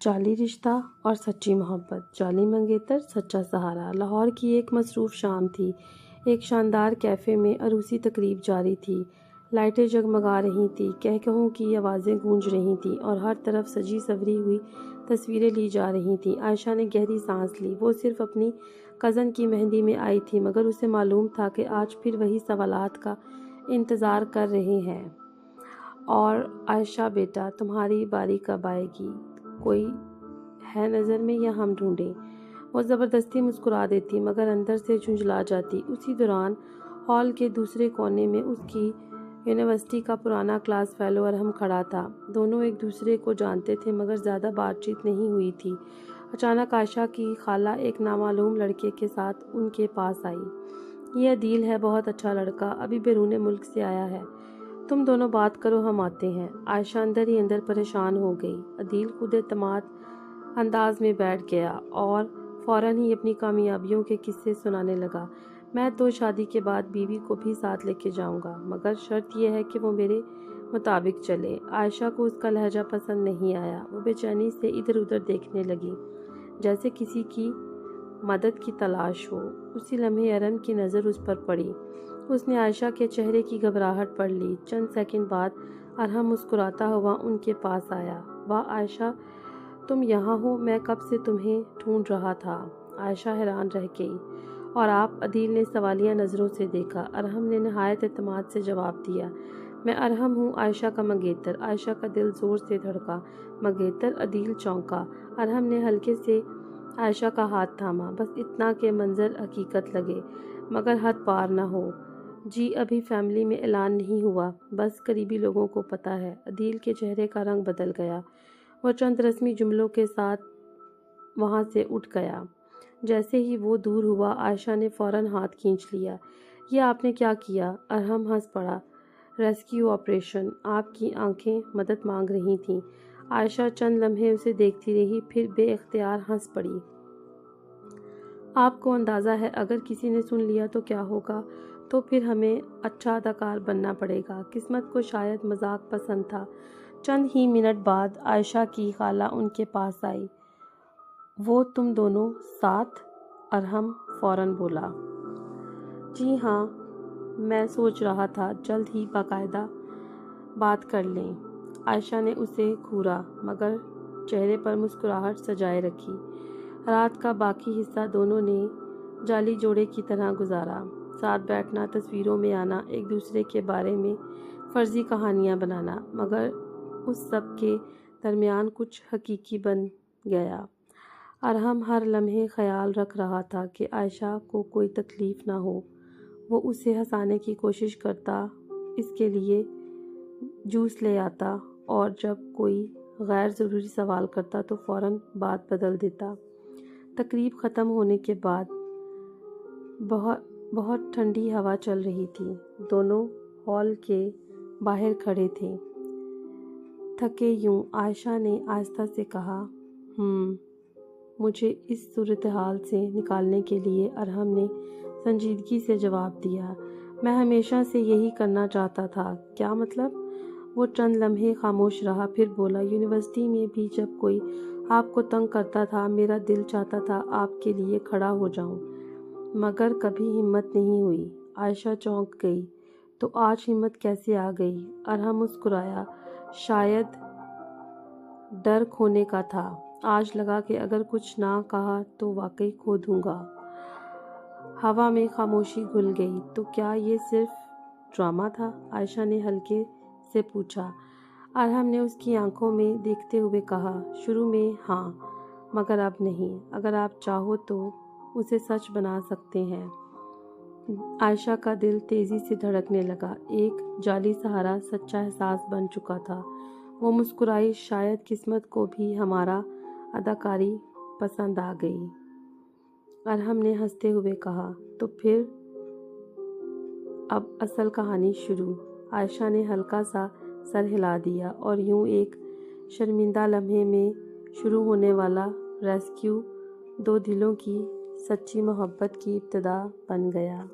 جعلی رشتہ اور سچی محبت، جعلی منگیتر سچا سہارا۔ لاہور کی ایک مصروف شام تھی۔ ایک شاندار کیفے میں عروسی تقریب جاری تھی۔ لائٹیں جگمگا رہی تھیں، کہکہوں کی آوازیں گونج رہی تھیں اور ہر طرف سجی سوری ہوئی تصویریں لی جا رہی تھیں۔ عائشہ نے گہری سانس لی۔ وہ صرف اپنی کزن کی مہندی میں آئی تھی، مگر اسے معلوم تھا کہ آج پھر وہی سوالات کا انتظار کر رہے ہیں۔ اور عائشہ بیٹا، تمہاری باری کب آئے گی؟ کوئی ہے نظر میں یا ہم ڈھونڈیں؟ وہ زبردستی مسکرا دیتی مگر اندر سے جھنجھلا جاتی۔ اسی دوران ہال کے دوسرے کونے میں اس کی یونیورسٹی کا پرانا کلاس فیلو ارحم کھڑا تھا۔ دونوں ایک دوسرے کو جانتے تھے مگر زیادہ بات چیت نہیں ہوئی تھی۔ اچانک عائشہ کی خالہ ایک نامعلوم لڑکے کے ساتھ ان کے پاس آئی۔ یہ عدیل ہے، بہت اچھا لڑکا، ابھی بیرون ملک سے آیا ہے۔ تم دونوں بات کرو، ہم آتے ہیں۔ عائشہ اندر ہی اندر پریشان ہو گئی۔ عدیل خود اعتماد انداز میں بیٹھ گیا اور فوراً ہی اپنی کامیابیوں کے قصے سنانے لگا۔ میں تو شادی کے بعد بیوی کو بھی ساتھ لے کے جاؤں گا، مگر شرط یہ ہے کہ وہ میرے مطابق چلے۔ عائشہ کو اس کا لہجہ پسند نہیں آیا۔ وہ بے چینی سے ادھر ادھر دیکھنے لگی، جیسے کسی کی مدد کی تلاش ہو۔ اسی لمحے ارحم کی نظر اس پر پڑی۔ اس نے عائشہ کے چہرے کی گھبراہٹ پڑھ لی۔ چند سیکنڈ بعد ارحم مسکراتا ہوا ان کے پاس آیا۔ واہ عائشہ، تم یہاں ہو، میں کب سے تمہیں ڈھونڈ رہا تھا۔ عائشہ حیران رہ گئی۔ اور آپ؟ عدیل نے سوالیہ نظروں سے دیکھا۔ ارحم نے نہایت اعتماد سے جواب دیا، میں ارحم ہوں، عائشہ کا منگیتر۔ عائشہ کا دل زور سے دھڑکا۔ منگیتر؟ عدیل چونکا۔ ارحم نے ہلکے سے عائشہ کا ہاتھ تھاما، بس اتنا کہ منظر حقیقت لگے مگر حد پار نہ ہو۔ جی ابھی فیملی میں اعلان نہیں ہوا، بس قریبی لوگوں کو پتہ ہے۔ عدیل کے چہرے کا رنگ بدل گیا۔ وہ چند رسمی جملوں کے ساتھ وہاں سے اٹھ گیا۔ جیسے ہی وہ دور ہوا، عائشہ نے فوراً ہاتھ کھینچ لیا۔ یہ آپ نے کیا کیا؟ ارحم ہنس پڑا۔ Rescue operation. آپ کی آنکھیں مدد مانگ رہی تھیں۔ عائشہ چند لمحے اسے دیکھتی رہی، پھر بے اختیار ہنس پڑی۔ آپ کو اندازہ ہے اگر کسی نے سن لیا تو کیا ہوگا؟ تو پھر ہمیں اچھا اداکار بننا پڑے گا۔ قسمت کو شاید مذاق پسند تھا۔ چند ہی منٹ بعد عائشہ کی خالہ ان کے پاس آئی۔ وہ تم دونوں ساتھ؟ ارحم فوراً بولا۔ جی ہاں، میں سوچ رہا تھا جلد ہی باقاعدہ بات کر لیں۔ عائشہ نے اسے گھورا مگر چہرے پر مسکراہٹ سجائے رکھی۔ رات کا باقی حصہ دونوں نے جعلی جوڑے کی طرح گزارا۔ ساتھ بیٹھنا، تصویروں میں آنا، ایک دوسرے کے بارے میں فرضی کہانیاں بنانا، مگر اس سب کے درمیان کچھ حقیقی بن گیا۔ ارحم ہر لمحے خیال رکھ رہا تھا کہ عائشہ کو کوئی تکلیف نہ ہو۔ وہ اسے ہنسانے کی کوشش کرتا، اس کے لیے جوس لے آتا اور جب کوئی غیر ضروری سوال کرتا تو فوراً بات بدل دیتا۔ تقریب ختم ہونے کے بعد بہت ٹھنڈی ہوا چل رہی تھی۔ دونوں ہال کے باہر کھڑے تھے، تھکے یوں۔ عائشہ نے آہستہ سے کہا، مجھے اس صورتحال سے نکالنے کے لیے۔ ارحم نے سنجیدگی سے جواب دیا، میں ہمیشہ سے یہی کرنا چاہتا تھا۔ کیا مطلب؟ وہ چند لمحے خاموش رہا، پھر بولا، یونیورسٹی میں بھی جب کوئی آپ کو تنگ کرتا تھا، میرا دل چاہتا تھا آپ کے لیے کھڑا ہو جاؤں، مگر کبھی ہمت نہیں ہوئی۔ عائشہ چونک گئی۔ تو آج ہمت کیسے آ گئی؟ ارحم مسکرایا، شاید ڈر کھونے کا تھا۔ آج لگا کہ اگر کچھ نہ کہا تو واقعی کھو دوں گا۔ ہوا میں خاموشی گھل گئی۔ تو کیا یہ صرف ڈرامہ تھا؟ عائشہ نے ہلکے سے پوچھا۔ ارحم نے اس کی آنکھوں میں دیکھتے ہوئے کہا، شروع میں ہاں، مگر اب نہیں۔ اگر آپ چاہو تو اسے سچ بنا سکتے ہیں۔ عائشہ کا دل تیزی سے دھڑکنے لگا۔ ایک جعلی سہارا سچا احساس بن چکا تھا۔ وہ مسکرائی، شاید قسمت کو بھی ہمارا اداکاری پسند آ گئی۔ ارحم نے ہنستے ہوئے کہا، تو پھر اب اصل کہانی شروع۔ عائشہ نے ہلکا سا سر ہلا دیا اور یوں ایک شرمندہ لمحے میں شروع ہونے والا ریسکیو دو دلوں کی سچی محبت کی ابتدا بن گیا۔